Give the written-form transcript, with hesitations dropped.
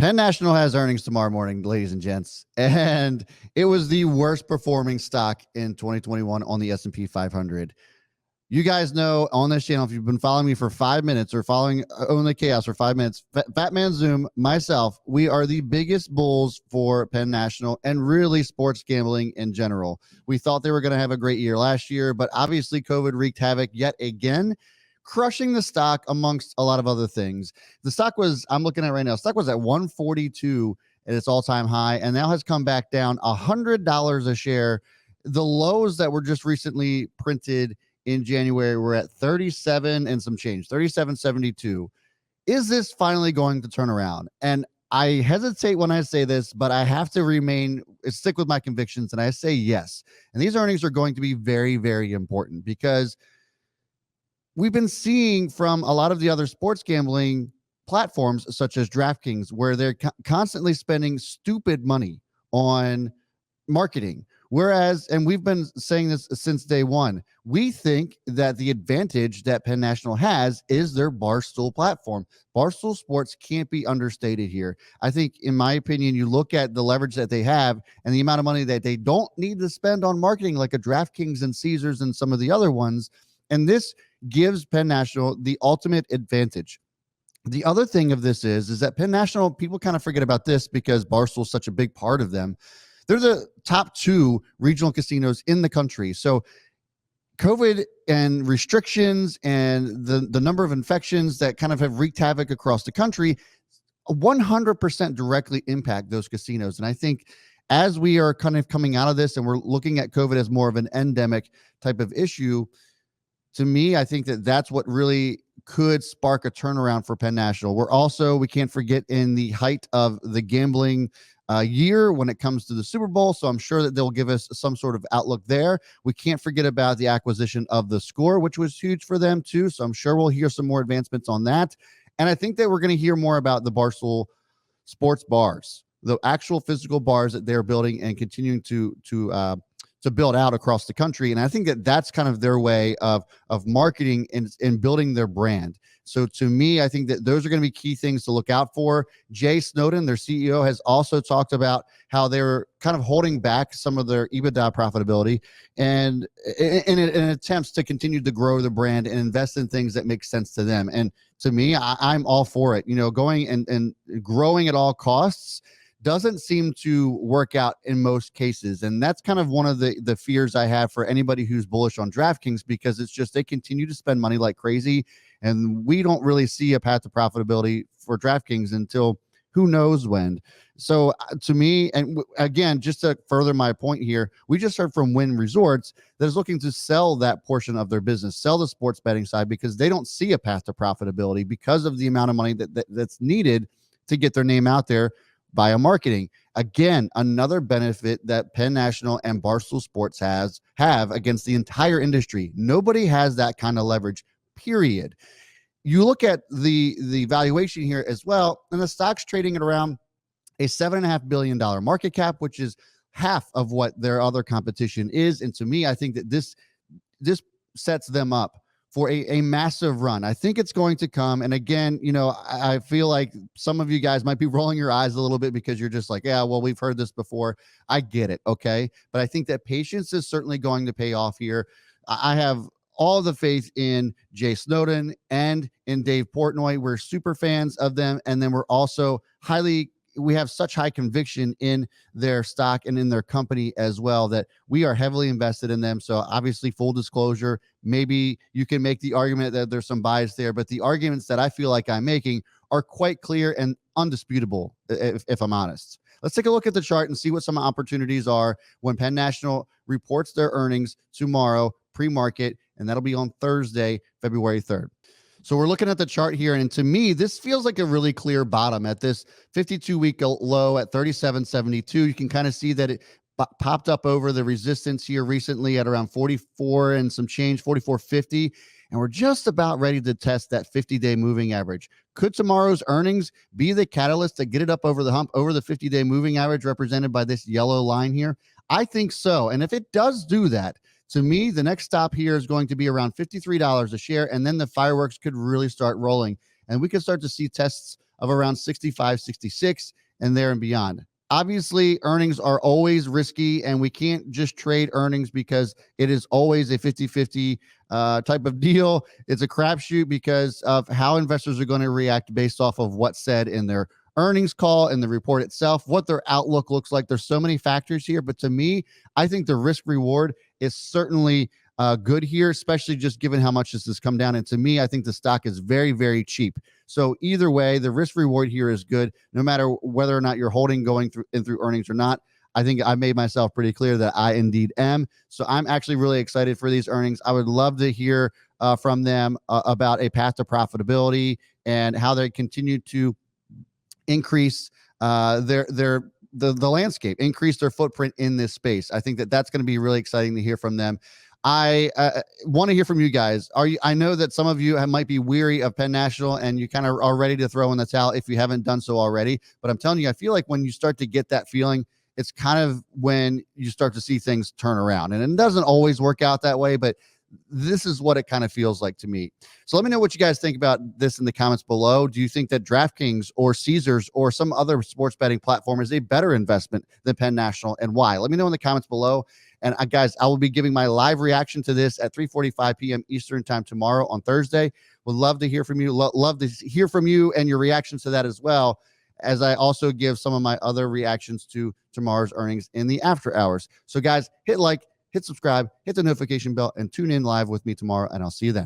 Penn National has earnings tomorrow morning, ladies and gents, and it was the worst performing stock in 2021 on the S&P 500. You guys know on this channel, if you've been following me for 5 minutes or following Own the Chaos for 5 minutes, Fat Man Zoom, myself, we are the biggest bulls for Penn National and really sports gambling in general. We thought they were going to have a great year last year, but obviously COVID wreaked havoc yet again, crushing the stock amongst a lot of other things. The stock was, I'm looking at right now, stock was at 142 at its all-time high and now has come back down $100 a share. The lows that were just recently printed in January were at 37 and some change, 37.72. Is this finally going to turn around? And I hesitate when I say this, but I have to stick with my convictions, and I say yes. And these earnings are going to be very, very important because we've been seeing from a lot of the other sports gambling platforms, such as DraftKings, where they're constantly spending stupid money on marketing. Whereas, and we've been saying this since day one, we think that the advantage that Penn National has is their Barstool platform. Barstool Sports can't be understated here. I think, in my opinion, you look at the leverage that they have and the amount of money that they don't need to spend on marketing like a DraftKings and Caesars and some of the other ones. And this gives Penn National the ultimate advantage. The other thing of this is that Penn National, people kind of forget about this because Barstool is such a big part of them. They're the top 2 regional casinos in the country. So COVID and restrictions and the number of infections that kind of have wreaked havoc across the country 100% directly impact those casinos. And I think as we are kind of coming out of this and we're looking at COVID as more of an endemic type of issue, to me, I think that that's what really could spark a turnaround for Penn National. We can't forget in the height of the gambling year when it comes to the Super Bowl. So I'm sure that they'll give us some sort of outlook there. We can't forget about the acquisition of the Score, which was huge for them too. So I'm sure we'll hear some more advancements on that. And I think that we're going to hear more about the Barstool Sports bars, the actual physical bars that they're building and continuing to build out across the country. And I think that that's kind of their way of marketing and building their brand. So to me, I think that those are going to be key things to look out for. Jay Snowden, their CEO, has also talked about how they're kind of holding back some of their EBITDA profitability and in attempts to continue to grow the brand and invest in things that make sense to them. And to me, I'm all for it. Going and growing at all costs doesn't seem to work out in most cases. And that's kind of one of the fears I have for anybody who's bullish on DraftKings, because it's just they continue to spend money like crazy. And we don't really see a path to profitability for DraftKings until who knows when. So to me, and again, just to further my point here, we just heard from Wynn Resorts that is looking to sell that portion of their business, sell the sports betting side, because they don't see a path to profitability because of the amount of money that's needed to get their name out there via marketing. Again, another benefit that Penn National and Barstool Sports have against the entire industry. Nobody has that kind of leverage, period. You look at the valuation here as well, and the stock's trading at around a $7.5 billion market cap, which is half of what their other competition is. And to me, I think that this sets them up for a massive run. I think it's going to come. And again, I feel like some of you guys might be rolling your eyes a little bit because you're just like, yeah, well, we've heard this before. I get it. Okay. But I think that patience is certainly going to pay off here. I have all the faith in Jay Snowden and in Dave Portnoy. We're super fans of them. And then we're also we have such high conviction in their stock and in their company as well that we are heavily invested in them. So obviously, full disclosure, maybe you can make the argument that there's some bias there, but the arguments that I feel like I'm making are quite clear and undisputable, if I'm honest. Let's take a look at the chart and see what some opportunities are when Penn National reports their earnings tomorrow, pre-market, and that'll be on Thursday, February 3rd. So we're looking at the chart here, and to me, this feels like a really clear bottom at this 52-week low at 37.72. You can kind of see that it popped up over the resistance here recently at around 44 and some change, 44.50, and we're just about ready to test that 50-day moving average. Could tomorrow's earnings be the catalyst to get it up over the hump, over the 50-day moving average represented by this yellow line here? I think so, and if it does do that, to me, the next stop here is going to be around $53 a share, and then the fireworks could really start rolling, and we could start to see tests of around 65, 66, and there and beyond. Obviously, earnings are always risky, and we can't just trade earnings because it is always a 50-50 type of deal. It's a crapshoot because of how investors are going to react based off of what's said in their earnings call and the report itself, what their outlook looks like. There's so many factors here, but to me, I think the risk reward is certainly good here, especially just given how much this has come down. And to me, I think the stock is very, very cheap. So either way, the risk reward here is good, no matter whether or not you're holding going through earnings or not. I think I made myself pretty clear that I indeed am. So I'm actually really excited for these earnings. I would love to hear from them about a path to profitability and how they continue to increase the landscape, increase their footprint in this space. I think that that's going to be really exciting to hear from them. I want to hear from you guys. I know that some of you might be weary of Penn National and you kind of are ready to throw in the towel if you haven't done so already. But I'm telling you, I feel like when you start to get that feeling, it's kind of when you start to see things turn around. And it doesn't always work out that way, but this is what it kind of feels like to me. So let me know what you guys think about this in the comments below. Do you think that DraftKings or Caesars or some other sports betting platform is a better investment than Penn National, and why? Let me know in the comments below. And guys, I will be giving my live reaction to this at 3:45 p.m. Eastern time tomorrow on Thursday. Would love to hear from you. Love to hear from you and your reactions to that as well, as I also give some of my other reactions to tomorrow's earnings in the after hours. So guys, hit like, hit subscribe, hit the notification bell, and tune in live with me tomorrow, and I'll see you then.